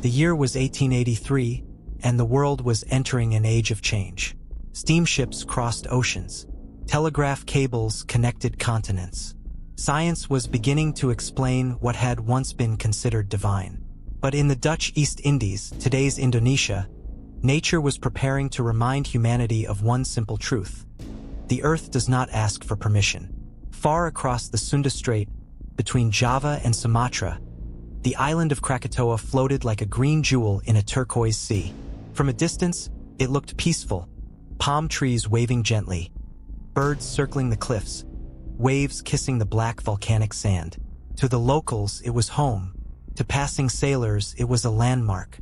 The year was 1883, and the world was entering an age of change. Steamships crossed oceans. Telegraph cables connected continents. Science was beginning to explain what had once been considered divine. But in the Dutch East Indies, today's Indonesia, nature was preparing to remind humanity of one simple truth. The Earth does not ask for permission. Far across the Sunda Strait, between Java and Sumatra, the island of Krakatoa floated like a green jewel in a turquoise sea. From a distance, it looked peaceful, palm trees waving gently, birds circling the cliffs, waves kissing the black volcanic sand. To the locals, it was home. To passing sailors, it was a landmark.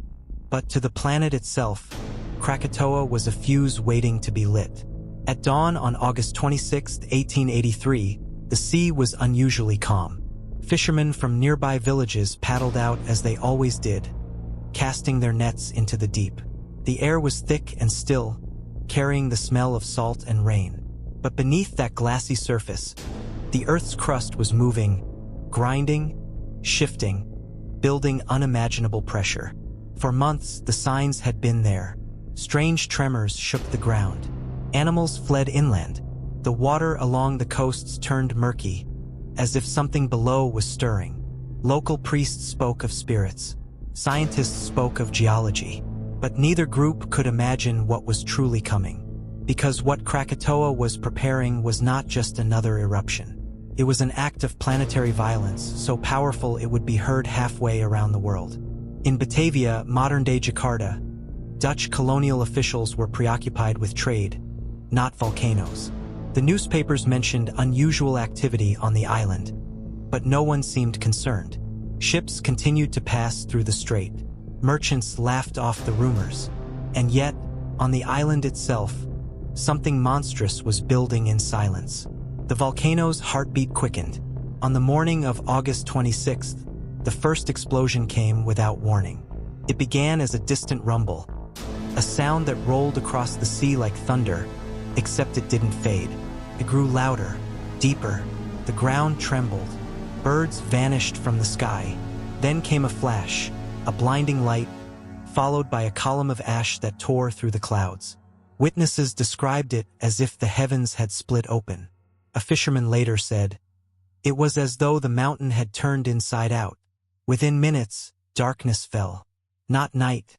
But to the planet itself, Krakatoa was a fuse waiting to be lit. At dawn on August 26, 1883, the sea was unusually calm. Fishermen from nearby villages paddled out as they always did, casting their nets into the deep. The air was thick and still, carrying the smell of salt and rain. But beneath that glassy surface, the Earth's crust was moving, grinding, shifting, building unimaginable pressure. For months, the signs had been there. Strange tremors shook the ground. Animals fled inland. The water along the coasts turned murky, as if something below was stirring. Local priests spoke of spirits. Scientists spoke of geology. But neither group could imagine what was truly coming. Because what Krakatoa was preparing was not just another eruption. It was an act of planetary violence, so powerful it would be heard halfway around the world. In Batavia, modern-day Jakarta, Dutch colonial officials were preoccupied with trade, not volcanoes. The newspapers mentioned unusual activity on the island, but no one seemed concerned. Ships continued to pass through the strait. Merchants laughed off the rumors. And yet, on the island itself, something monstrous was building in silence. The volcano's heartbeat quickened. On the morning of August 26th, the first explosion came without warning. It began as a distant rumble, a sound that rolled across the sea like thunder, except it didn't fade. It grew louder, deeper. The ground trembled. Birds vanished from the sky. Then came a flash, a blinding light, followed by a column of ash that tore through the clouds. Witnesses described it as if the heavens had split open. A fisherman later said, "It was as though the mountain had turned inside out." Within minutes, darkness fell. Not night,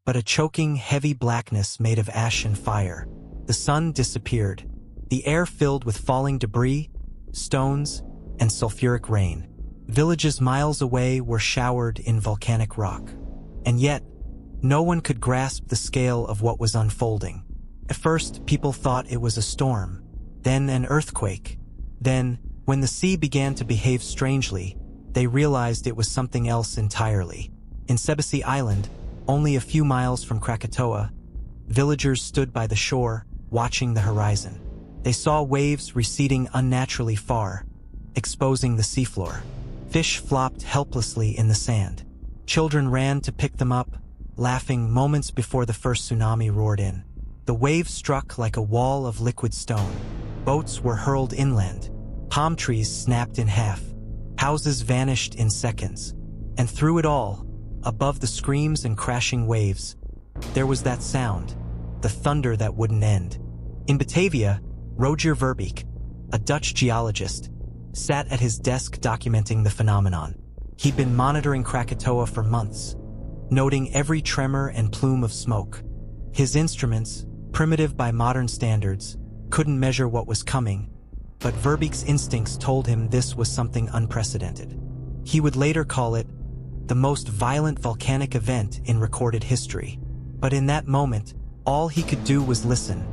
but a choking, heavy blackness made of ash and fire. The sun disappeared. The air filled with falling debris, stones, and sulfuric rain. Villages miles away were showered in volcanic rock. And yet, no one could grasp the scale of what was unfolding. At first, people thought it was a storm, then an earthquake. Then, when the sea began to behave strangely, they realized it was something else entirely. In Sebesi Island, only a few miles from Krakatoa, villagers stood by the shore, watching the horizon. They saw waves receding unnaturally far, exposing the seafloor. Fish flopped helplessly in the sand. Children ran to pick them up, laughing moments before the first tsunami roared in. The waves struck like a wall of liquid stone. Boats were hurled inland. Palm trees snapped in half. Houses vanished in seconds. And through it all, above the screams and crashing waves, there was that sound, the thunder that wouldn't end. In Batavia, Roger Verbeek, a Dutch geologist, sat at his desk documenting the phenomenon. He'd been monitoring Krakatoa for months, noting every tremor and plume of smoke. His instruments, primitive by modern standards, couldn't measure what was coming, but Verbeek's instincts told him this was something unprecedented. He would later call it the most violent volcanic event in recorded history. But in that moment, all he could do was listen,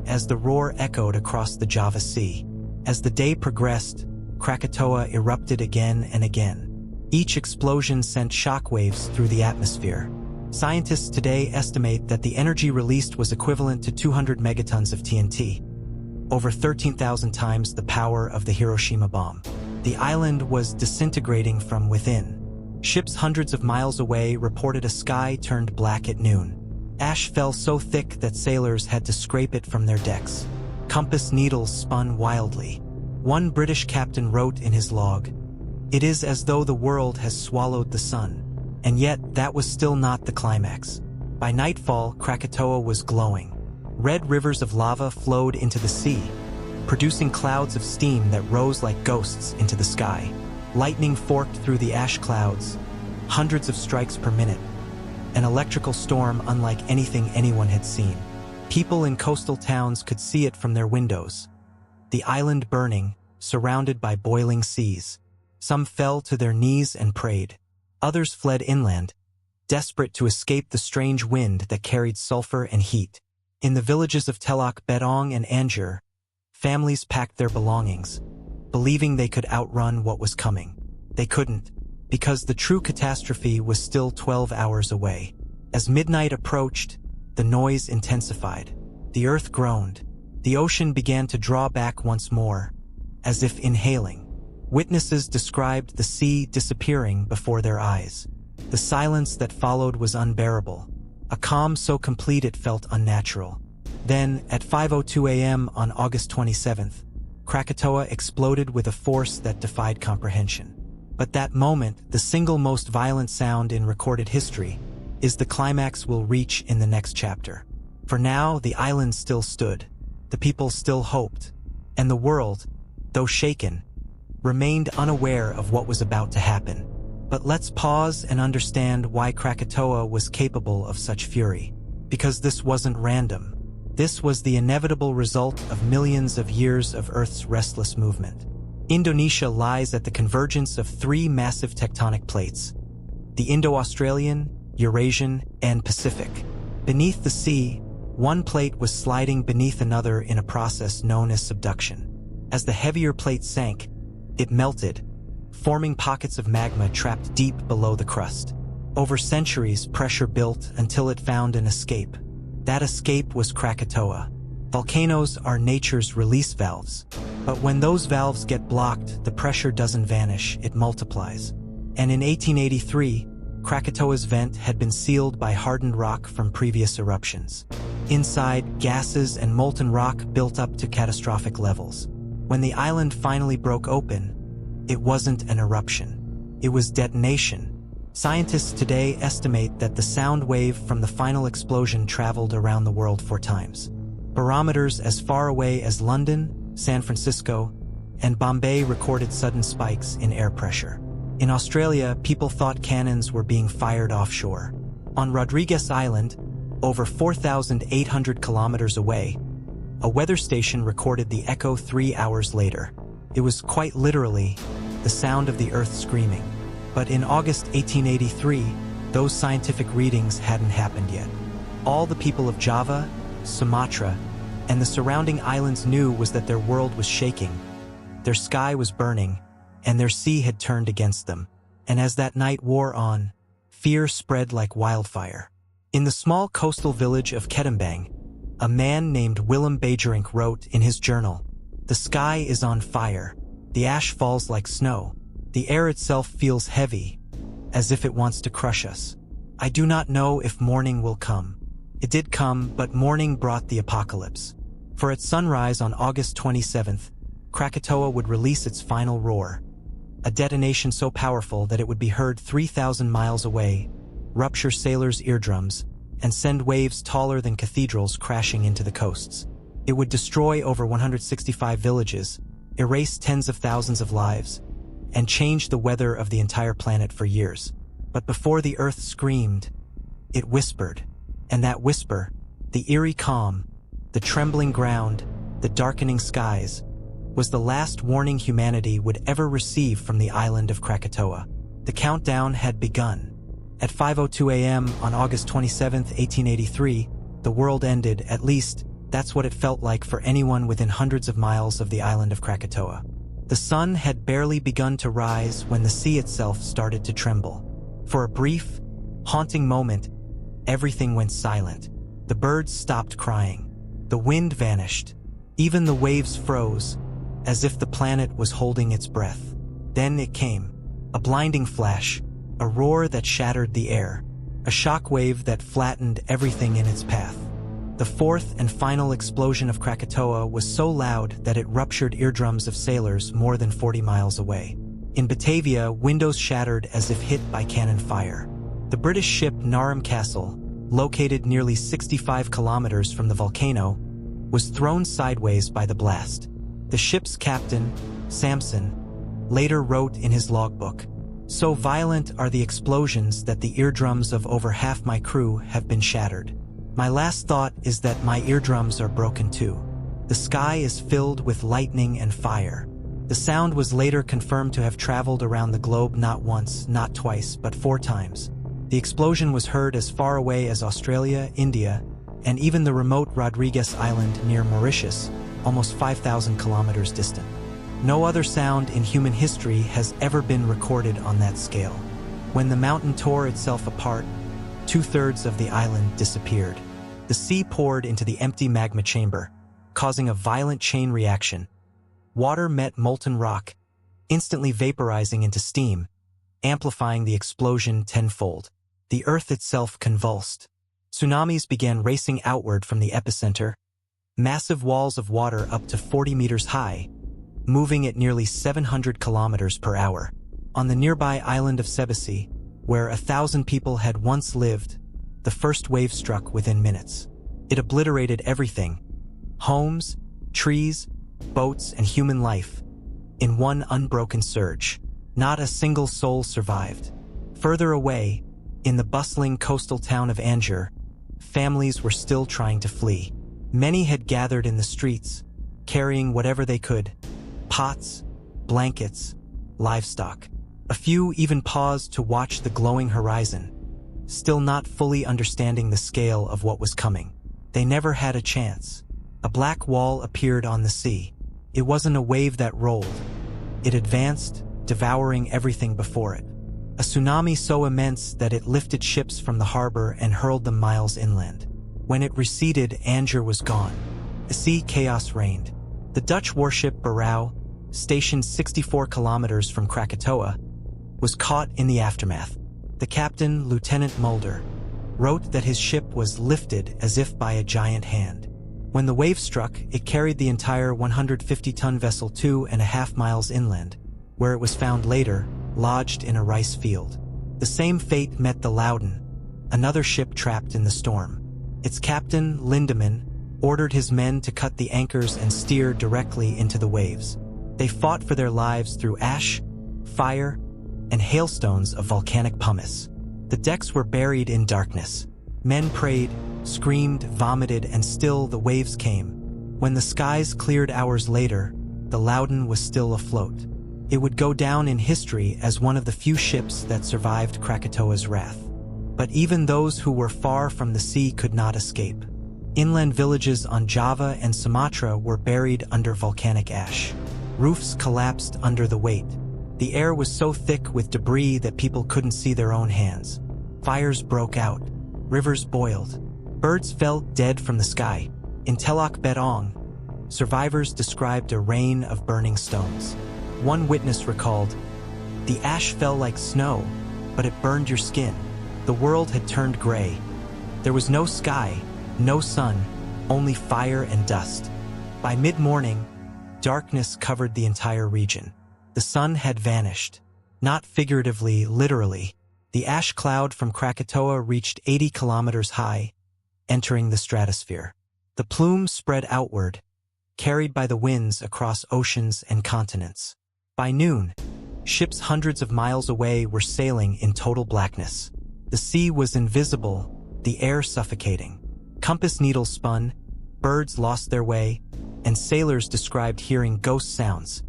as the roar echoed across the Java Sea. As the day progressed, Krakatoa erupted again and again. Each explosion sent shockwaves through the atmosphere. Scientists today estimate that the energy released was equivalent to 200 megatons of TNT, over 13,000 times the power of the Hiroshima bomb. The island was disintegrating from within. Ships hundreds of miles away reported a sky turned black at noon. Ash fell so thick that sailors had to scrape it from their decks. Compass needles spun wildly. One British captain wrote in his log, "It is as though the world has swallowed the sun." And yet, that was still not the climax. By nightfall, Krakatoa was glowing. Red rivers of lava flowed into the sea, producing clouds of steam that rose like ghosts into the sky. Lightning forked through the ash clouds, hundreds of strikes per minute, an electrical storm unlike anything anyone had seen. People in coastal towns could see it from their windows. The island burning, surrounded by boiling seas. Some fell to their knees and prayed. Others fled inland, desperate to escape the strange wind that carried sulfur and heat. In the villages of Telok Betong and Anjur, families packed their belongings, believing they could outrun what was coming. They couldn't, because the true catastrophe was still 12 hours away. As midnight approached, the noise intensified. The earth groaned. The ocean began to draw back once more, as if inhaling. Witnesses described the sea disappearing before their eyes. The silence that followed was unbearable, a calm so complete it felt unnatural. Then, at 5:02 a.m. on August 27th, Krakatoa exploded with a force that defied comprehension. But that moment, the single most violent sound in recorded history, is the climax we'll reach in the next chapter. For now, the island still stood, the people still hoped, and the world, though shaken, remained unaware of what was about to happen. But let's pause and understand why Krakatoa was capable of such fury. Because this wasn't random. This was the inevitable result of millions of years of Earth's restless movement. Indonesia lies at the convergence of three massive tectonic plates: the Indo-Australian, Eurasian, and Pacific. Beneath the sea, one plate was sliding beneath another in a process known as subduction. As the heavier plate sank, it melted, forming pockets of magma trapped deep below the crust. Over centuries, pressure built until it found an escape. That escape was Krakatoa. Volcanoes are nature's release valves. But when those valves get blocked, the pressure doesn't vanish, it multiplies. And in 1883, Krakatoa's vent had been sealed by hardened rock from previous eruptions. Inside, gases and molten rock built up to catastrophic levels. When the island finally broke open, it wasn't an eruption. It was detonation. Scientists today estimate that the sound wave from the final explosion traveled around the world 4 times. Barometers as far away as London, San Francisco, and Bombay recorded sudden spikes in air pressure. In Australia, people thought cannons were being fired offshore. On Rodrigues Island, over 4,800 kilometers away, a weather station recorded the echo 3 hours later. It was quite literally the sound of the earth screaming. But in August 1883, those scientific readings hadn't happened yet. All the people of Java, Sumatra, and the surrounding islands knew was that their world was shaking, their sky was burning, and their sea had turned against them. And as that night wore on, fear spread like wildfire. In the small coastal village of Ketembang, a man named Willem Bajerink wrote in his journal, "The sky is on fire. The ash falls like snow. The air itself feels heavy, as if it wants to crush us. I do not know if morning will come." It did come, but morning brought the apocalypse. For at sunrise on August 27th, Krakatoa would release its final roar. A detonation so powerful that it would be heard 3,000 miles away, rupture sailors' eardrums, and send waves taller than cathedrals crashing into the coasts. It would destroy over 165 villages, erase tens of thousands of lives, and change the weather of the entire planet for years. But before the earth screamed, it whispered. And that whisper, the eerie calm, the trembling ground, the darkening skies, was the last warning humanity would ever receive from the island of Krakatoa. The countdown had begun. At 5:02 a.m. on August 27, 1883, the world ended. At least, that's what it felt like for anyone within hundreds of miles of the island of Krakatoa. The sun had barely begun to rise when the sea itself started to tremble. For a brief, haunting moment, everything went silent. The birds stopped crying. The wind vanished. Even the waves froze, as if the planet was holding its breath. Then it came. A blinding flash, a roar that shattered the air, a shockwave that flattened everything in its path. The fourth and final explosion of Krakatoa was so loud that it ruptured eardrums of sailors more than 40 miles away. In Batavia, windows shattered as if hit by cannon fire. The British ship Narm Castle, located nearly 65 kilometers from the volcano, was thrown sideways by the blast. The ship's captain, Samson, later wrote in his logbook, "So violent are the explosions that the eardrums of over half my crew have been shattered. My last thought is that my eardrums are broken too. The sky is filled with lightning and fire." The sound was later confirmed to have traveled around the globe not once, not twice, but 4 times. The explosion was heard as far away as Australia, India, and even the remote Rodrigues Island near Mauritius, almost 5,000 kilometers distant. No other sound in human history has ever been recorded on that scale. When the mountain tore itself apart, 2/3 of the island disappeared. The sea poured into the empty magma chamber, causing a violent chain reaction. Water met molten rock, instantly vaporizing into steam, amplifying the explosion tenfold. The earth itself convulsed. Tsunamis began racing outward from the epicenter, massive walls of water up to 40 meters high, moving at nearly 700 kilometers per hour. On the nearby island of Sebesi, where 1,000 people had once lived, the first wave struck within minutes. It obliterated everything: homes, trees, boats, and human life, in one unbroken surge. Not a single soul survived. Further away, in the bustling coastal town of Anjur, families were still trying to flee. Many had gathered in the streets, carrying whatever they could: pots, blankets, livestock. A few even paused to watch the glowing horizon, still not fully understanding the scale of what was coming. They never had a chance. A black wall appeared on the sea. It wasn't a wave that rolled. It advanced, devouring everything before it. A tsunami so immense that it lifted ships from the harbor and hurled them miles inland. When it receded, Anjur was gone. A sea chaos reigned. The Dutch warship Barrow, stationed 64 kilometers from Krakatoa, was caught in the aftermath. The captain, Lieutenant Mulder, wrote that his ship was lifted as if by a giant hand. When the wave struck, it carried the entire 150-ton vessel 2.5 miles inland, where it was found later, lodged in a rice field. The same fate met the Loudon, another ship trapped in the storm. Its captain, Lindemann, ordered his men to cut the anchors and steer directly into the waves. They fought for their lives through ash, fire, and hailstones of volcanic pumice. The decks were buried in darkness. Men prayed, screamed, vomited, and still the waves came. When the skies cleared hours later, the Loudon was still afloat. It would go down in history as one of the few ships that survived Krakatoa's wrath. But even those who were far from the sea could not escape. Inland villages on Java and Sumatra were buried under volcanic ash. Roofs collapsed under the weight. The air was so thick with debris that people couldn't see their own hands. Fires broke out. Rivers boiled. Birds fell dead from the sky. In Telok Betong, survivors described a rain of burning stones. One witness recalled, "The ash fell like snow, but it burned your skin." The world had turned gray. There was no sky, no sun, only fire and dust. By mid-morning, darkness covered the entire region. The sun had vanished. Not figuratively, literally. The ash cloud from Krakatoa reached 80 kilometers high, entering the stratosphere. The plume spread outward, carried by the winds across oceans and continents. By noon, ships hundreds of miles away were sailing in total blackness. The sea was invisible, the air suffocating. Compass needles spun, birds lost their way, and sailors described hearing ghost sounds,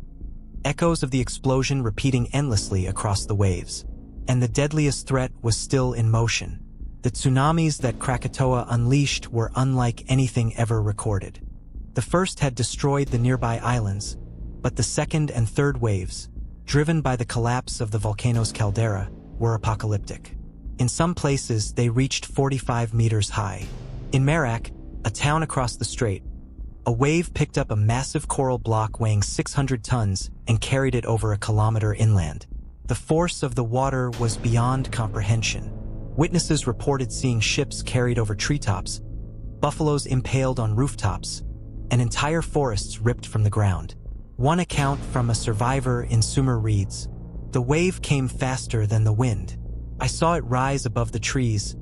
echoes of the explosion repeating endlessly across the waves. And the deadliest threat was still in motion. The tsunamis that Krakatoa unleashed were unlike anything ever recorded. The first had destroyed the nearby islands, but the second and third waves, driven by the collapse of the volcano's caldera, were apocalyptic. In some places, they reached 45 meters high. In Merak, a town across the strait, a wave picked up a massive coral block weighing 600 tons and carried it over a kilometer inland. The force of the water was beyond comprehension. Witnesses reported seeing ships carried over treetops, buffaloes impaled on rooftops, and entire forests ripped from the ground. One account from a survivor in Sumer reads, "The wave came faster than the wind. I saw it rise above the trees,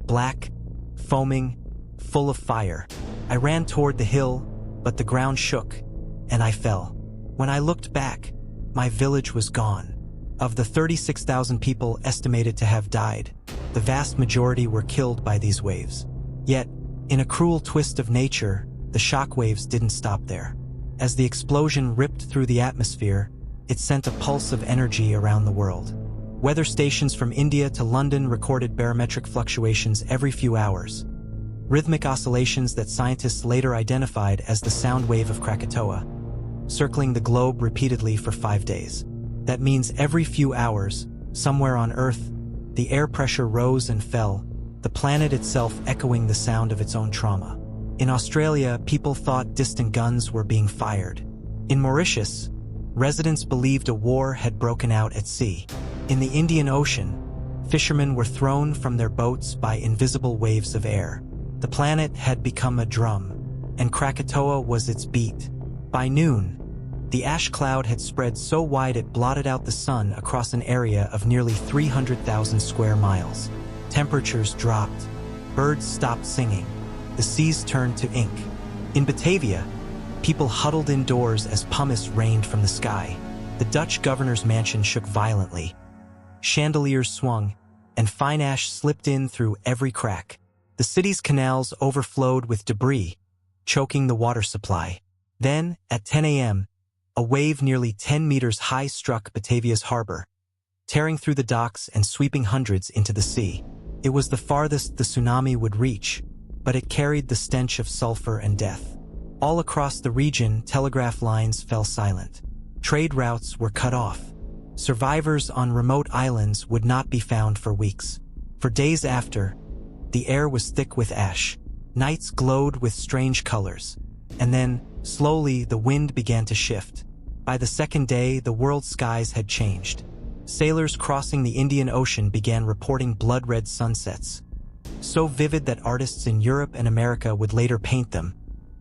black, foaming, full of fire. I ran toward the hill, but the ground shook, and I fell. When I looked back, my village was gone. Of the 36,000 people estimated to have died, the vast majority were killed by these waves. Yet, in a cruel twist of nature, the shockwaves didn't stop there. As the explosion ripped through the atmosphere, it sent a pulse of energy around the world. Weather stations from India to London recorded barometric fluctuations every few hours, rhythmic oscillations that scientists later identified as the sound wave of Krakatoa, circling the globe repeatedly for 5 days. That means every few hours, somewhere on Earth, the air pressure rose and fell, the planet itself echoing the sound of its own trauma. In Australia, people thought distant guns were being fired. In Mauritius, residents believed a war had broken out at sea. In the Indian Ocean, fishermen were thrown from their boats by invisible waves of air. The planet had become a drum, and Krakatoa was its beat. By noon, the ash cloud had spread so wide it blotted out the sun across an area of nearly 300,000 square miles. Temperatures dropped, birds stopped singing, the seas turned to ink. In Batavia, people huddled indoors as pumice rained from the sky. The Dutch governor's mansion shook violently. Chandeliers swung, and fine ash slipped in through every crack. The city's canals overflowed with debris, choking the water supply. Then, at 10 a.m., a wave nearly 10 meters high struck Batavia's harbor, tearing through the docks and sweeping hundreds into the sea. It was the farthest the tsunami would reach, but it carried the stench of sulfur and death. All across the region, telegraph lines fell silent. Trade routes were cut off. Survivors on remote islands would not be found for weeks. For days after, the air was thick with ash. Nights glowed with strange colors. And then, slowly, the wind began to shift. By the second day, the world's skies had changed. Sailors crossing the Indian Ocean began reporting blood-red sunsets, so vivid that artists in Europe and America would later paint them,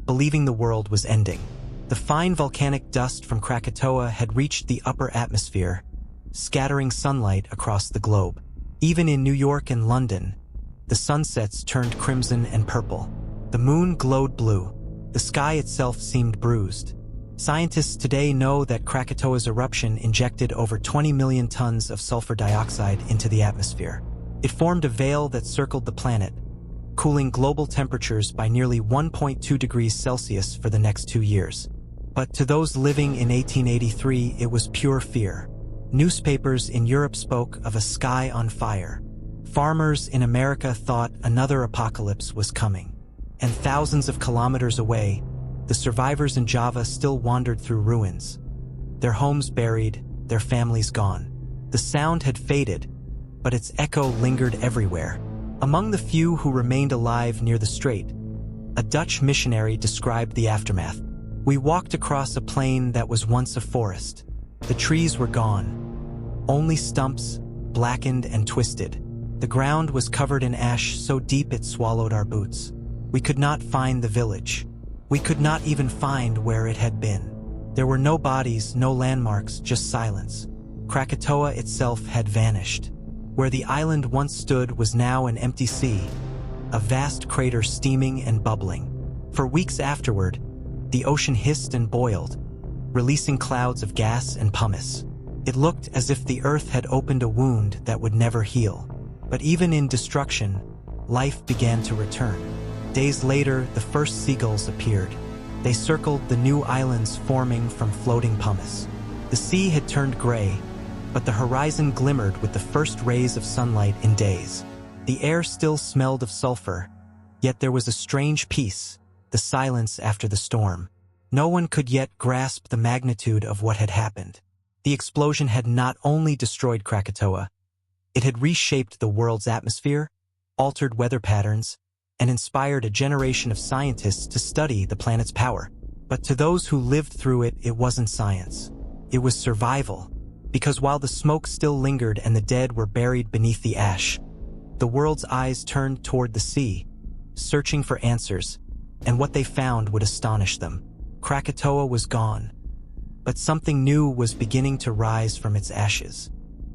believing the world was ending. The fine volcanic dust from Krakatoa had reached the upper atmosphere, scattering sunlight across the globe. Even in New York and London, the sunsets turned crimson and purple. The moon glowed blue. The sky itself seemed bruised. Scientists today know that Krakatoa's eruption injected over 20 million tons of sulfur dioxide into the atmosphere. It formed a veil that circled the planet, cooling global temperatures by nearly 1.2 degrees Celsius for the next 2 years. But to those living in 1883, it was pure fear. Newspapers in Europe spoke of a sky on fire. Farmers in America thought another apocalypse was coming. And thousands of kilometers away, the survivors in Java still wandered through ruins. Their homes buried, their families gone. The sound had faded, but its echo lingered everywhere. Among the few who remained alive near the strait, a Dutch missionary described the aftermath. We walked across a plain that was once a forest. The trees were gone. Only stumps, blackened and twisted. The ground was covered in ash so deep it swallowed our boots. We could not find the village. We could not even find where it had been. There were no bodies, no landmarks, just silence. Krakatoa itself had vanished. Where the island once stood was now an empty sea, a vast crater steaming and bubbling. For weeks afterward, the ocean hissed and boiled, releasing clouds of gas and pumice. It looked as if the earth had opened a wound that would never heal. But even in destruction, life began to return. Days later, the first seagulls appeared. They circled the new islands forming from floating pumice. The sea had turned gray, but the horizon glimmered with the first rays of sunlight in days. The air still smelled of sulfur, yet there was a strange peace, the silence after the storm. No one could yet grasp the magnitude of what had happened. The explosion had not only destroyed Krakatoa, it had reshaped the world's atmosphere, altered weather patterns, and inspired a generation of scientists to study the planet's power. But to those who lived through it, it wasn't science. It was survival. Because while the smoke still lingered and the dead were buried beneath the ash, the world's eyes turned toward the sea, searching for answers, and what they found would astonish them. Krakatoa was gone, but something new was beginning to rise from its ashes.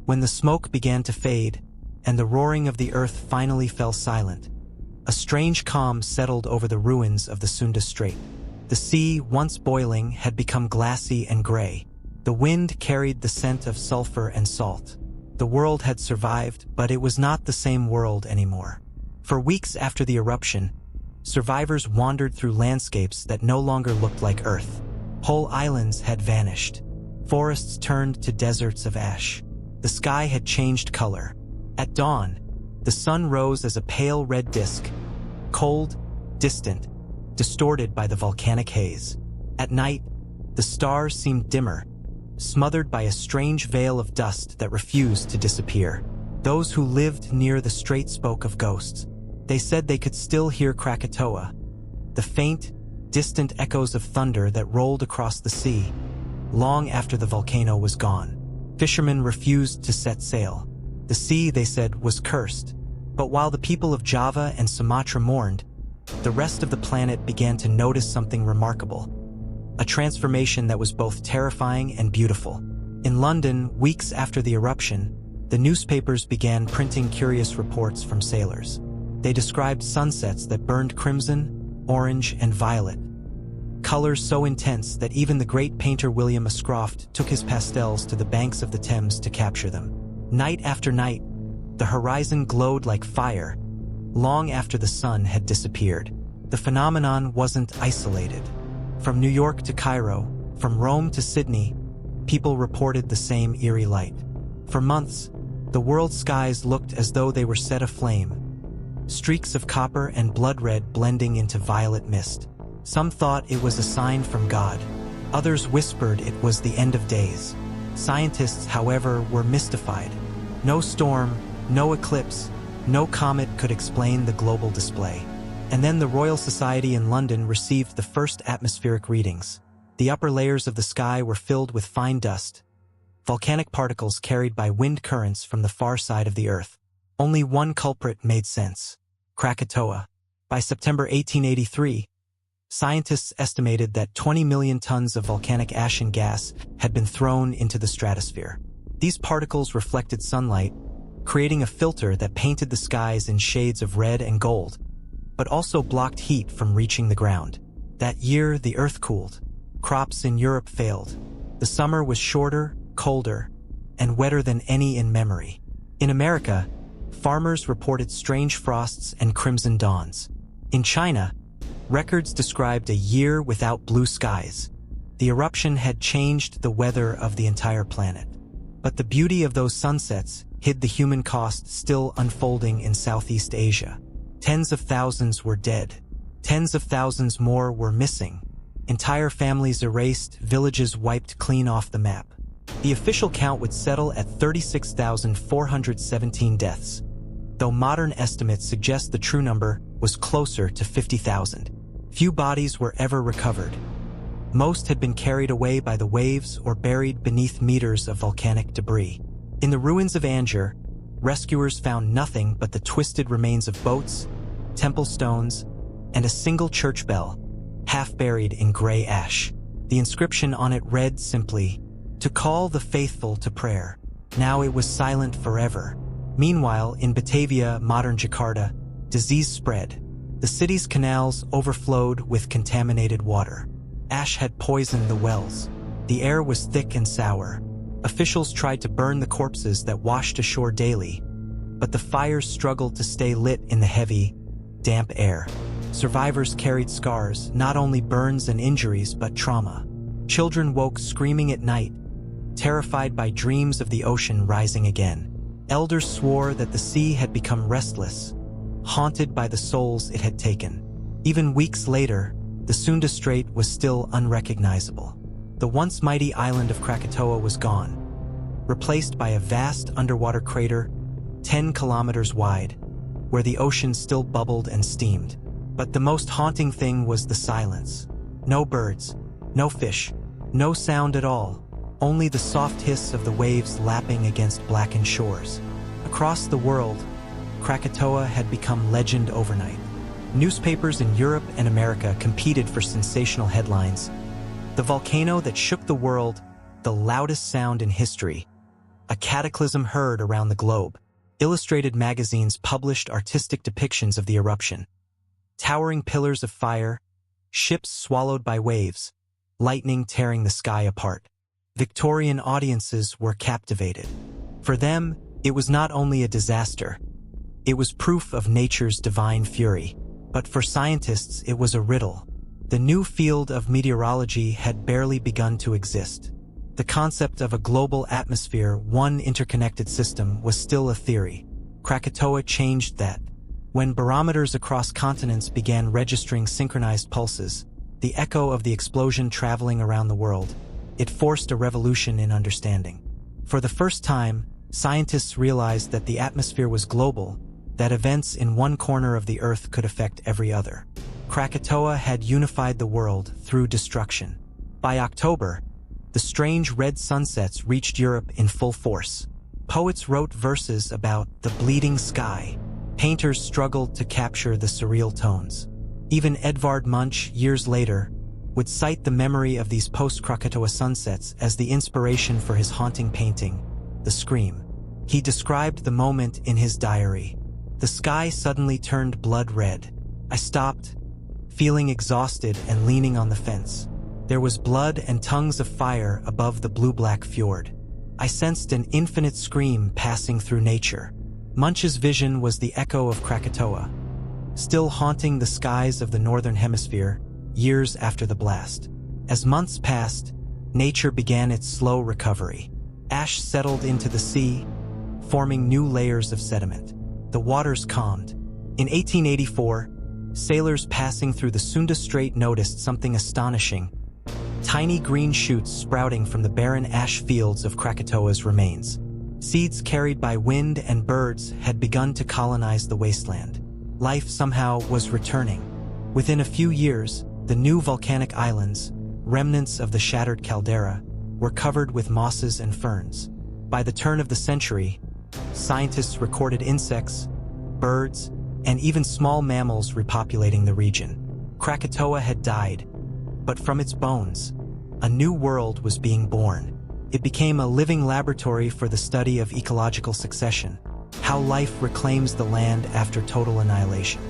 When the smoke began to fade, and the roaring of the earth finally fell silent. A strange calm settled over the ruins of the Sunda Strait. The sea, once boiling, had become glassy and gray. The wind carried the scent of sulfur and salt. The world had survived, but it was not the same world anymore. For weeks after the eruption, survivors wandered through landscapes that no longer looked like Earth. Whole islands had vanished. Forests turned to deserts of ash. The sky had changed color. At dawn, the sun rose as a pale red disk, cold, distant, distorted by the volcanic haze. At night, the stars seemed dimmer, smothered by a strange veil of dust that refused to disappear. Those who lived near the strait spoke of ghosts. They said they could still hear Krakatoa, the faint, distant echoes of thunder that rolled across the sea, long after the volcano was gone. Fishermen refused to set sail. The sea, they said, was cursed. But while the people of Java and Sumatra mourned, the rest of the planet began to notice something remarkable. A transformation that was both terrifying and beautiful. In London, weeks after the eruption, the newspapers began printing curious reports from sailors. They described sunsets that burned crimson, orange, and violet, colors so intense that even the great painter William Ashcroft took his pastels to the banks of the Thames to capture them. Night after night, the horizon glowed like fire, long after the sun had disappeared. The phenomenon wasn't isolated. From New York to Cairo, from Rome to Sydney, people reported the same eerie light. For months, the world's skies looked as though they were set aflame, streaks of copper and blood red blending into violet mist. Some thought it was a sign from God. Others whispered it was the end of days. Scientists, however, were mystified. No storm, no eclipse, no comet could explain the global display. And then the Royal Society in London received the first atmospheric readings. The upper layers of the sky were filled with fine dust, volcanic particles carried by wind currents from the far side of the Earth. Only one culprit made sense: Krakatoa. By September 1883, scientists estimated that 20 million tons of volcanic ash and gas had been thrown into the stratosphere. These particles reflected sunlight, creating a filter that painted the skies in shades of red and gold, but also blocked heat from reaching the ground. That year, the Earth cooled. Crops in Europe failed. The summer was shorter, colder, and wetter than any in memory. In America, farmers reported strange frosts and crimson dawns. In China, records described a year without blue skies. The eruption had changed the weather of the entire planet. But the beauty of those sunsets hid the human cost still unfolding in Southeast Asia. Tens of thousands were dead. Tens of thousands more were missing. Entire families erased, villages wiped clean off the map. The official count would settle at 36,417 deaths, though modern estimates suggest the true number was closer to 50,000. Few bodies were ever recovered. Most had been carried away by the waves or buried beneath meters of volcanic debris. In the ruins of Angers, rescuers found nothing but the twisted remains of boats, temple stones, and a single church bell, half buried in gray ash. The inscription on it read simply, "To call the faithful to prayer." Now it was silent forever. Meanwhile, in Batavia, modern Jakarta, disease spread. The city's canals overflowed with contaminated water. Ash had poisoned the wells. The air was thick and sour. Officials tried to burn the corpses that washed ashore daily, but the fires struggled to stay lit in the heavy, damp air. Survivors carried scars, not only burns and injuries, but trauma. Children woke screaming at night, terrified by dreams of the ocean rising again. Elders swore that the sea had become restless, haunted by the souls it had taken. Even weeks later, the Sunda Strait was still unrecognizable. The once mighty island of Krakatoa was gone, replaced by a vast underwater crater 10 kilometers wide, where the ocean still bubbled and steamed. But the most haunting thing was the silence. No birds, no fish, no sound at all, only the soft hiss of the waves lapping against blackened shores. Across the world, Krakatoa had become legend overnight. Newspapers in Europe and America competed for sensational headlines. The volcano that shook the world, the loudest sound in history, a cataclysm heard around the globe. Illustrated magazines published artistic depictions of the eruption. Towering pillars of fire, ships swallowed by waves, lightning tearing the sky apart. Victorian audiences were captivated. For them, it was not only a disaster, it was proof of nature's divine fury. But for scientists, it was a riddle. The new field of meteorology had barely begun to exist. The concept of a global atmosphere, one interconnected system, was still a theory. Krakatoa changed that. When barometers across continents began registering synchronized pulses, the echo of the explosion traveling around the world, it forced a revolution in understanding. For the first time, scientists realized that the atmosphere was global, that events in one corner of the Earth could affect every other. Krakatoa had unified the world through destruction. By October, the strange red sunsets reached Europe in full force. Poets wrote verses about the bleeding sky. Painters struggled to capture the surreal tones. Even Edvard Munch, years later, would cite the memory of these post-Krakatoa sunsets as the inspiration for his haunting painting, The Scream. He described the moment in his diary. The sky suddenly turned blood red. I stopped, feeling exhausted and leaning on the fence. There was blood and tongues of fire above the blue-black fjord. I sensed an infinite scream passing through nature. Munch's vision was the echo of Krakatoa, still haunting the skies of the northern hemisphere years after the blast. As months passed, nature began its slow recovery. Ash settled into the sea, forming new layers of sediment. The waters calmed. In 1884, sailors passing through the Sunda Strait noticed something astonishing: tiny green shoots sprouting from the barren ash fields of Krakatoa's remains. Seeds carried by wind and birds had begun to colonize the wasteland. Life somehow was returning. Within a few years, the new volcanic islands, remnants of the shattered caldera, were covered with mosses and ferns. By the turn of the century, scientists recorded insects, birds, and even small mammals repopulating the region. Krakatoa had died, but from its bones, a new world was being born. It became a living laboratory for the study of ecological succession, how life reclaims the land after total annihilation.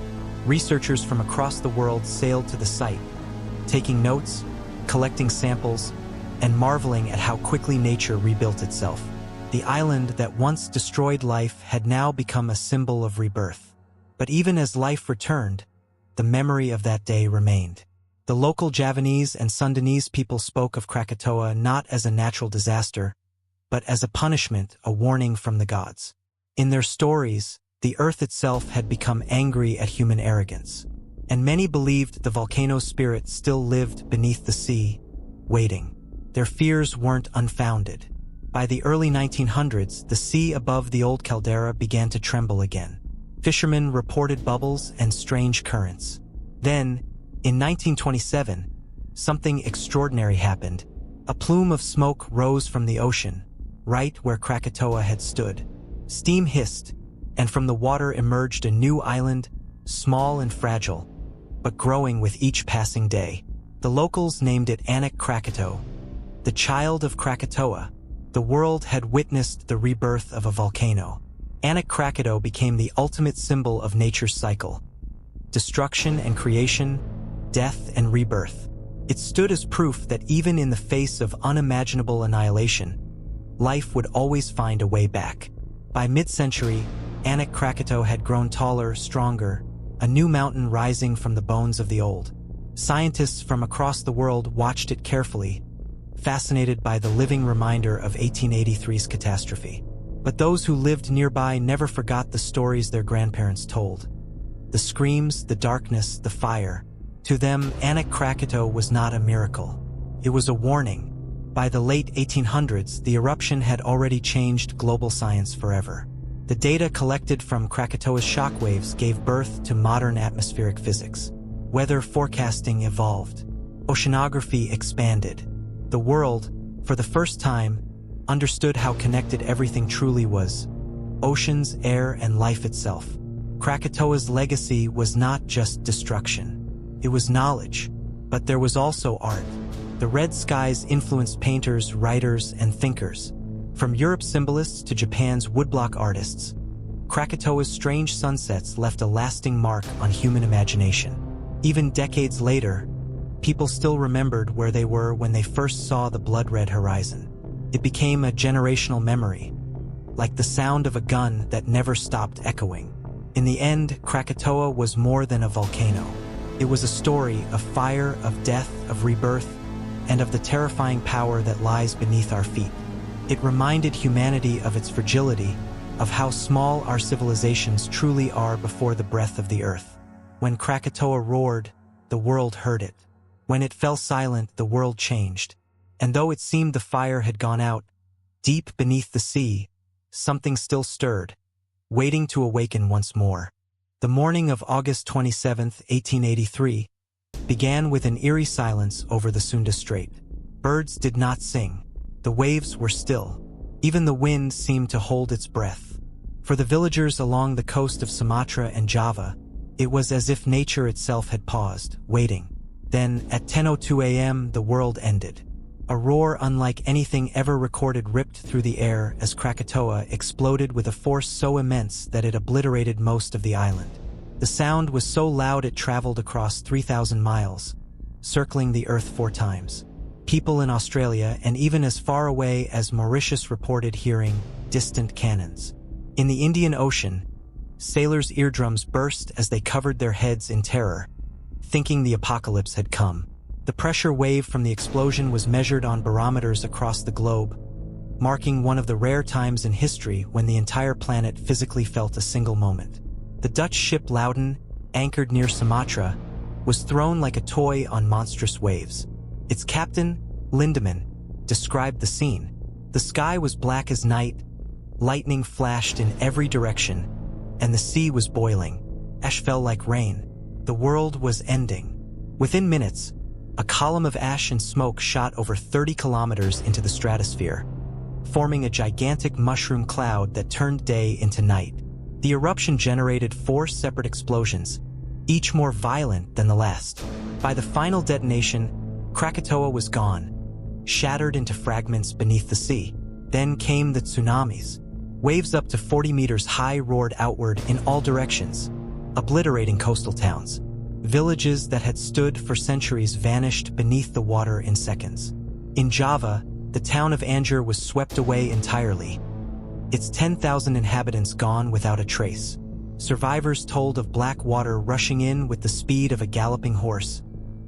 Researchers from across the world sailed to the site, taking notes, collecting samples, and marveling at how quickly nature rebuilt itself. The island that once destroyed life had now become a symbol of rebirth. But even as life returned, the memory of that day remained. The local Javanese and Sundanese people spoke of Krakatoa not as a natural disaster, but as a punishment, a warning from the gods. In their stories, the earth itself had become angry at human arrogance, and many believed the volcano's spirit still lived beneath the sea, waiting. Their fears weren't unfounded. By the early 1900s, the sea above the old caldera began to tremble again. Fishermen reported bubbles and strange currents. Then, in 1927, something extraordinary happened. A plume of smoke rose from the ocean, right where Krakatoa had stood. Steam hissed, and from the water emerged a new island, small and fragile, but growing with each passing day. The locals named it Anak Krakatau, the child of Krakatoa. The world had witnessed the rebirth of a volcano. Anak Krakatau became the ultimate symbol of nature's cycle: destruction and creation, death and rebirth. It stood as proof that even in the face of unimaginable annihilation, life would always find a way back. By mid-century, Anak Krakatau had grown taller, stronger, a new mountain rising from the bones of the old. Scientists from across the world watched it carefully, fascinated by the living reminder of 1883's catastrophe. But those who lived nearby never forgot the stories their grandparents told. The screams, the darkness, the fire. To them, Anak Krakatau was not a miracle. It was a warning. By the late 1800s, the eruption had already changed global science forever. The data collected from Krakatoa's shockwaves gave birth to modern atmospheric physics. Weather forecasting evolved. Oceanography expanded. The world, for the first time, understood how connected everything truly was: oceans, air, and life itself. Krakatoa's legacy was not just destruction. It was knowledge, but there was also art. The red skies influenced painters, writers, and thinkers. From Europe's symbolists to Japan's woodblock artists, Krakatoa's strange sunsets left a lasting mark on human imagination. Even decades later, people still remembered where they were when they first saw the blood-red horizon. It became a generational memory, like the sound of a gun that never stopped echoing. In the end, Krakatoa was more than a volcano. It was a story of fire, of death, of rebirth, and of the terrifying power that lies beneath our feet. It reminded humanity of its fragility, of how small our civilizations truly are before the breath of the earth. When Krakatoa roared, the world heard it. When it fell silent, the world changed. And though it seemed the fire had gone out, deep beneath the sea, something still stirred, waiting to awaken once more. The morning of August 27, 1883, began with an eerie silence over the Sunda Strait. Birds did not sing. The waves were still. Even the wind seemed to hold its breath. For the villagers along the coast of Sumatra and Java, it was as if nature itself had paused, waiting. Then, at 10:02 a.m., the world ended. A roar unlike anything ever recorded ripped through the air as Krakatoa exploded with a force so immense that it obliterated most of the island. The sound was so loud it traveled across 3,000 miles, circling the Earth 4 times. People in Australia and even as far away as Mauritius reported hearing distant cannons. In the Indian Ocean, sailors' eardrums burst as they covered their heads in terror, thinking the apocalypse had come. The pressure wave from the explosion was measured on barometers across the globe, marking one of the rare times in history when the entire planet physically felt a single moment. The Dutch ship Loudest, anchored near Sumatra, was thrown like a toy on monstrous waves. Its captain, Lindeman, described the scene. The sky was black as night, lightning flashed in every direction, and the sea was boiling. Ash fell like rain. The world was ending. Within minutes, a column of ash and smoke shot over 30 kilometers into the stratosphere, forming a gigantic mushroom cloud that turned day into night. The eruption generated 4 separate explosions, each more violent than the last. By the final detonation, Krakatoa was gone, shattered into fragments beneath the sea. Then came the tsunamis. Waves up to 40 meters high roared outward in all directions, obliterating coastal towns. Villages that had stood for centuries vanished beneath the water in seconds. In Java, the town of Anjer was swept away entirely, its 10,000 inhabitants gone without a trace. Survivors told of black water rushing in with the speed of a galloping horse,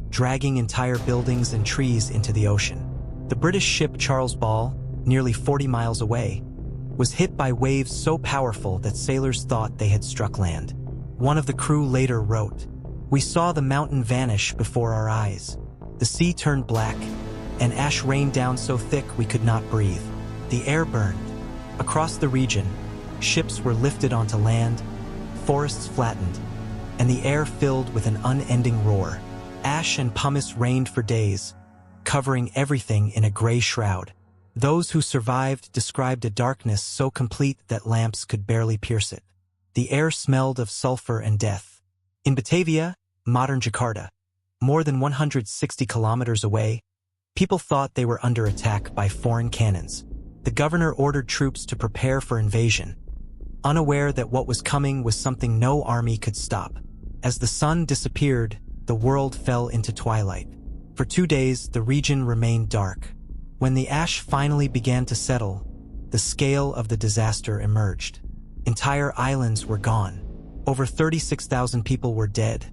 dragging entire buildings and trees into the ocean. The British ship Charles Ball, nearly 40 miles away, was hit by waves so powerful that sailors thought they had struck land. One of the crew later wrote, "We saw the mountain vanish before our eyes. The sea turned black, and ash rained down so thick we could not breathe. The air burned. Across the region, ships were lifted onto land, forests flattened, and the air filled with an unending roar. Ash and pumice rained for days, covering everything in a gray shroud. Those who survived described a darkness so complete that lamps could barely pierce it. The air smelled of sulfur and death." In Batavia, modern Jakarta, more than 160 kilometers away, people thought they were under attack by foreign cannons. The governor ordered troops to prepare for invasion, unaware that what was coming was something no army could stop. As the sun disappeared, the world fell into twilight. For 2 days, the region remained dark. When the ash finally began to settle, the scale of the disaster emerged. Entire islands were gone. Over 36,000 people were dead,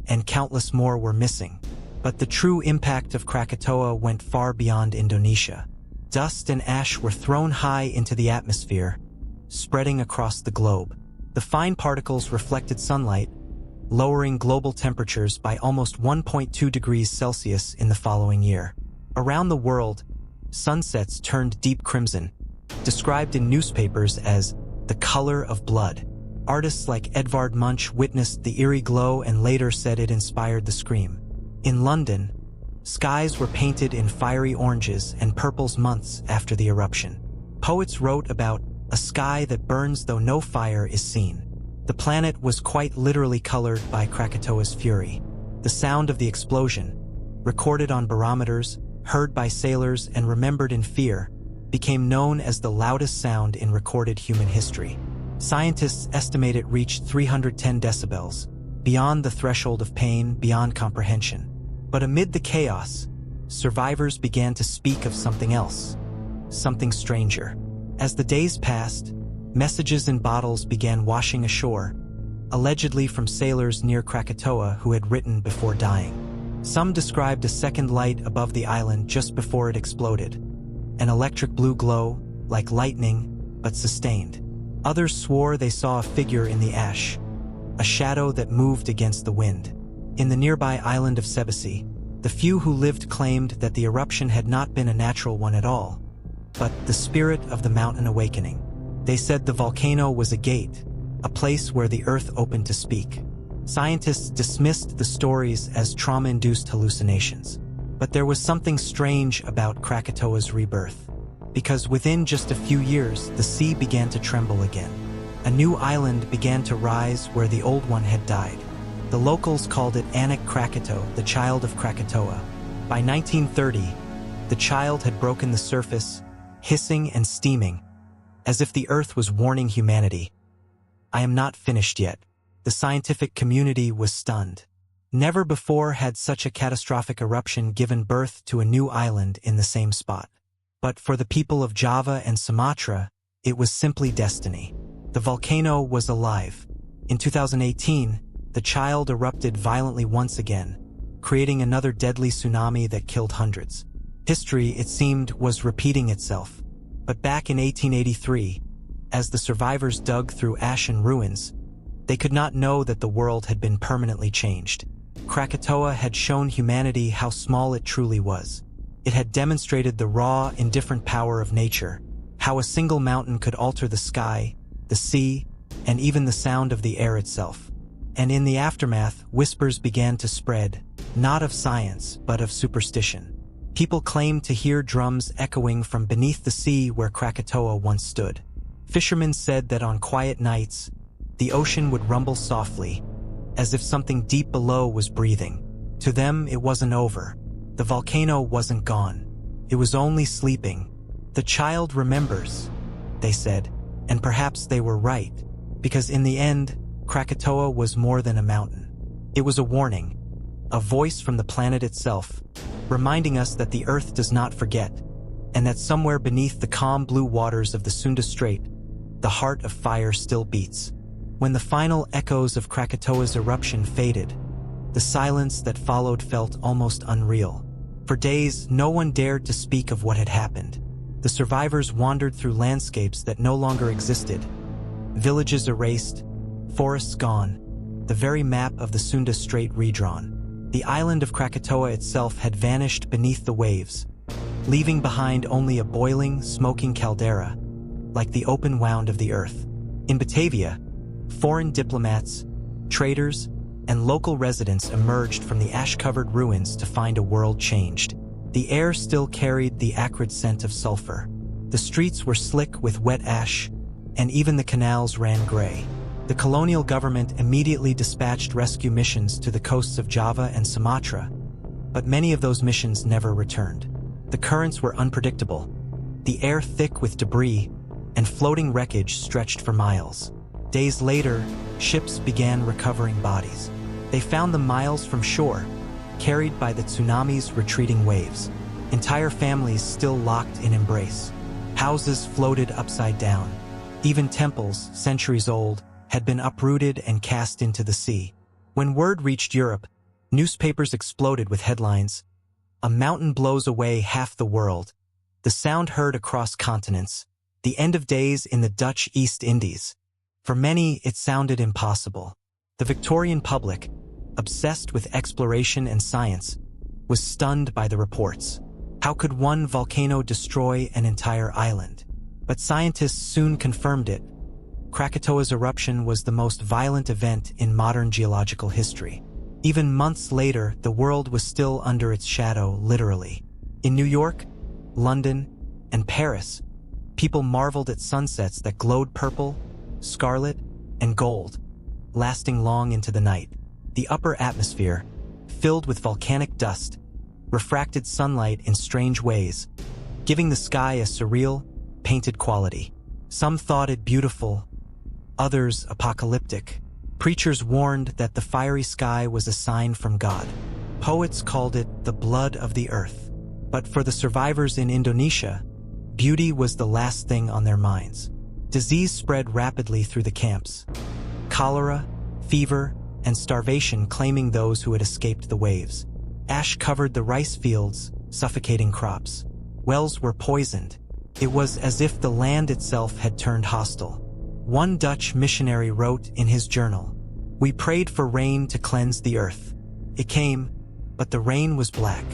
and countless more were missing. But the true impact of Krakatoa went far beyond Indonesia. Dust and ash were thrown high into the atmosphere, spreading across the globe. The fine particles reflected sunlight, lowering global temperatures by almost 1.2 degrees Celsius in the following year. Around the world, sunsets turned deep crimson, described in newspapers as the color of blood. Artists like Edvard Munch witnessed the eerie glow and later said it inspired the scream. In London, skies were painted in fiery oranges and purples months after the eruption. Poets wrote about a sky that burns though no fire is seen. The planet was quite literally colored by Krakatoa's fury. The sound of the explosion, recorded on barometers, heard by sailors and remembered in fear, became known as the loudest sound in recorded human history. Scientists estimate it reached 310 decibels, beyond the threshold of pain, beyond comprehension. But amid the chaos, survivors began to speak of something else, something stranger. As the days passed, messages in bottles began washing ashore, allegedly from sailors near Krakatoa who had written before dying. Some described a second light above the island just before it exploded, an electric blue glow, like lightning, but sustained. Others swore they saw a figure in the ash, a shadow that moved against the wind. In the nearby island of Sebesi, the few who lived claimed that the eruption had not been a natural one at all, but the spirit of the mountain awakening. They said the volcano was a gate, a place where the earth opened to speak. Scientists dismissed the stories as trauma-induced hallucinations. But there was something strange about Krakatoa's rebirth, because within just a few years, the sea began to tremble again. A new island began to rise where the old one had died. The locals called it Anak Krakatoa, the child of Krakatoa. By 1930, the child had broken the surface, hissing and steaming, as if the earth was warning humanity. I am not finished yet. The scientific community was stunned. Never before had such a catastrophic eruption given birth to a new island in the same spot. But for the people of Java and Sumatra, it was simply destiny. The volcano was alive. In 2018, the child erupted violently once again, creating another deadly tsunami that killed hundreds. History, it seemed, was repeating itself. But back in 1883, as the survivors dug through ash and ruins, they could not know that the world had been permanently changed. Krakatoa had shown humanity how small it truly was. It had demonstrated the raw, indifferent power of nature, how a single mountain could alter the sky, the sea, and even the sound of the air itself. And in the aftermath, whispers began to spread, not of science, but of superstition. People claimed to hear drums echoing from beneath the sea where Krakatoa once stood. Fishermen said that on quiet nights, the ocean would rumble softly, as if something deep below was breathing. To them, it wasn't over. The volcano wasn't gone. It was only sleeping. The child remembers, they said, and perhaps they were right, because in the end, Krakatoa was more than a mountain. It was a warning, a voice from the planet itself, reminding us that the Earth does not forget, and that somewhere beneath the calm blue waters of the Sunda Strait, the heart of fire still beats. When the final echoes of Krakatoa's eruption faded, the silence that followed felt almost unreal. For days, no one dared to speak of what had happened. The survivors wandered through landscapes that no longer existed. Villages erased, forests gone, the very map of the Sunda Strait redrawn. The island of Krakatoa itself had vanished beneath the waves, leaving behind only a boiling, smoking caldera, like the open wound of the earth. In Batavia, foreign diplomats, traders, and local residents emerged from the ash-covered ruins to find a world changed. The air still carried the acrid scent of sulfur. The streets were slick with wet ash, and even the canals ran gray. The colonial government immediately dispatched rescue missions to the coasts of Java and Sumatra, but many of those missions never returned. The currents were unpredictable, the air thick with debris, and floating wreckage stretched for miles. Days later, ships began recovering bodies. They found them miles from shore, carried by the tsunami's retreating waves. Entire families still locked in embrace. Houses floated upside down. Even temples, centuries old, had been uprooted and cast into the sea. When word reached Europe, newspapers exploded with headlines, "A mountain blows away half the world," the sound heard across continents, "The end of days in the Dutch East Indies." For many, it sounded impossible. The Victorian public, obsessed with exploration and science, was stunned by the reports. How could one volcano destroy an entire island? But scientists soon confirmed it. Krakatoa's eruption was the most violent event in modern geological history. Even months later, the world was still under its shadow, literally. In New York, London, and Paris, people marveled at sunsets that glowed purple, scarlet, and gold, lasting long into the night. The upper atmosphere, filled with volcanic dust, refracted sunlight in strange ways, giving the sky a surreal, painted quality. Some thought it beautiful, others apocalyptic. Preachers warned that the fiery sky was a sign from God. Poets called it the blood of the earth. But for the survivors in Indonesia, beauty was the last thing on their minds. Disease spread rapidly through the camps. Cholera, fever, and starvation claiming those who had escaped the waves. Ash covered the rice fields, suffocating crops. Wells were poisoned. It was as if the land itself had turned hostile. One Dutch missionary wrote in his journal, "We prayed for rain to cleanse the earth. It came, but the rain was black."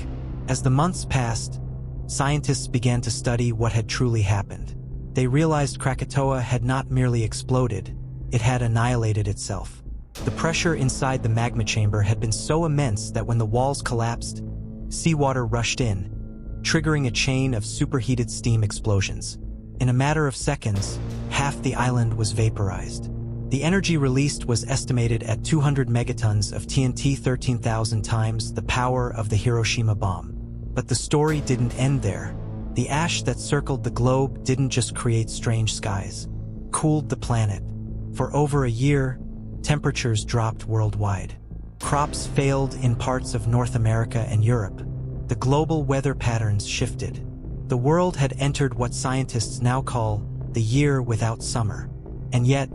As the months passed, scientists began to study what had truly happened. They realized Krakatoa had not merely exploded, it had annihilated itself. The pressure inside the magma chamber had been so immense that when the walls collapsed, seawater rushed in, triggering a chain of superheated steam explosions. In a matter of seconds, half the island was vaporized. The energy released was estimated at 200 megatons of TNT, 13,000 times the power of the Hiroshima bomb. But the story didn't end there. The ash that circled the globe didn't just create strange skies, cooled the planet. For over a year, temperatures dropped worldwide. Crops failed in parts of North America and Europe. The global weather patterns shifted. The world had entered what scientists now call the year without summer. And yet,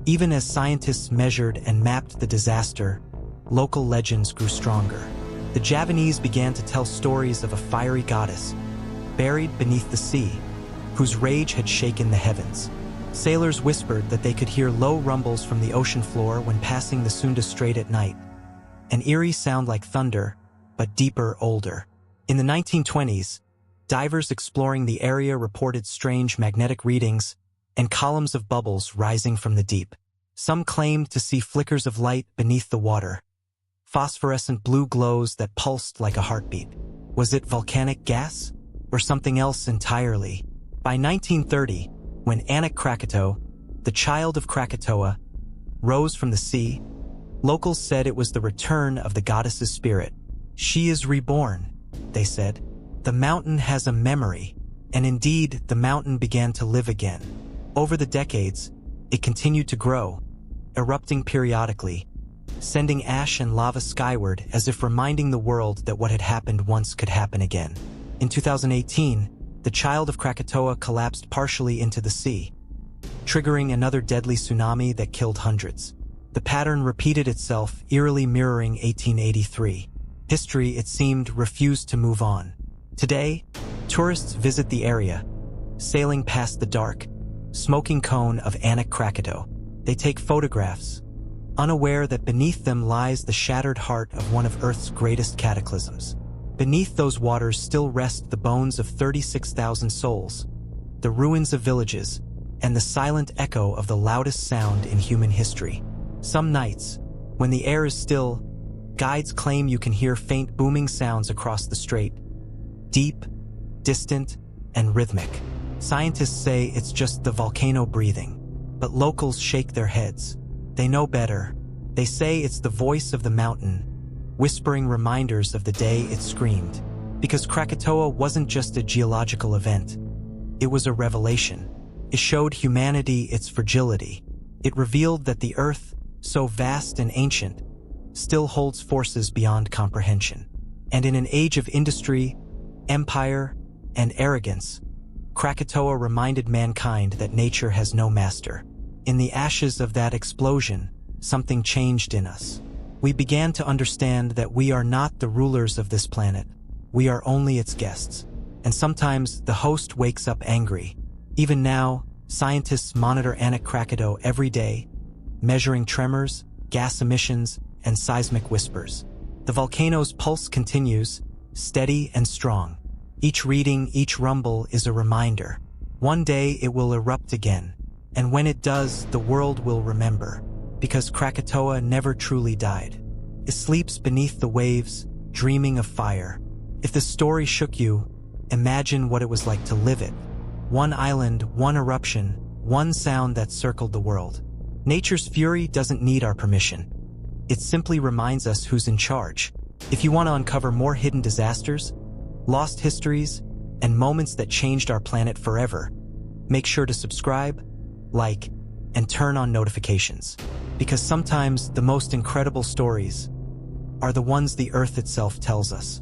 even as scientists measured and mapped the disaster, local legends grew stronger. The Javanese began to tell stories of a fiery goddess, buried beneath the sea, whose rage had shaken the heavens. Sailors whispered that they could hear low rumbles from the ocean floor when passing the Sunda Strait at night, an eerie sound like thunder, but deeper, older. In the 1920s, divers exploring the area reported strange magnetic readings and columns of bubbles rising from the deep. Some claimed to see flickers of light beneath the water, phosphorescent blue glows that pulsed like a heartbeat. Was it volcanic gas? Or something else entirely? By 1930, when Anak Krakatau, the child of Krakatoa, rose from the sea, locals said it was the return of the goddess's spirit. "She is reborn," they said. "The mountain has a memory," and indeed, the mountain began to live again. Over the decades, it continued to grow, erupting periodically, sending ash and lava skyward as if reminding the world that what had happened once could happen again. In 2018, the child of Krakatoa collapsed partially into the sea, triggering another deadly tsunami that killed hundreds. The pattern repeated itself, eerily mirroring 1883. History, it seemed, refused to move on. Today, tourists visit the area, sailing past the dark, smoking cone of Anak Krakatau. They take photographs, unaware that beneath them lies the shattered heart of one of Earth's greatest cataclysms. Beneath those waters still rest the bones of 36,000 souls, the ruins of villages, and the silent echo of the loudest sound in human history. Some nights, when the air is still, guides claim you can hear faint booming sounds across the strait, deep, distant, and rhythmic. Scientists say it's just the volcano breathing, but locals shake their heads. They know better. They say it's the voice of the mountain, whispering reminders of the day it screamed. Because Krakatoa wasn't just a geological event. It was a revelation. It showed humanity its fragility. It revealed that the Earth, so vast and ancient, still holds forces beyond comprehension. And in an age of industry, empire, and arrogance, Krakatoa reminded mankind that nature has no master. In the ashes of that explosion, something changed in us. We began to understand that we are not the rulers of this planet. We are only its guests. And sometimes the host wakes up angry. Even now, scientists monitor Anak Krakatau every day, measuring tremors, gas emissions, and seismic whispers. The volcano's pulse continues, steady and strong. Each reading, each rumble is a reminder. One day it will erupt again, and when it does, the world will remember, because Krakatoa never truly died. It sleeps beneath the waves, dreaming of fire. If the story shook you, imagine what it was like to live it. One island, one eruption, one sound that circled the world. Nature's fury doesn't need our permission. It simply reminds us who's in charge. If you want to uncover more hidden disasters, lost histories, and moments that changed our planet forever, make sure to subscribe, like, and turn on notifications. Because sometimes the most incredible stories are the ones the Earth itself tells us.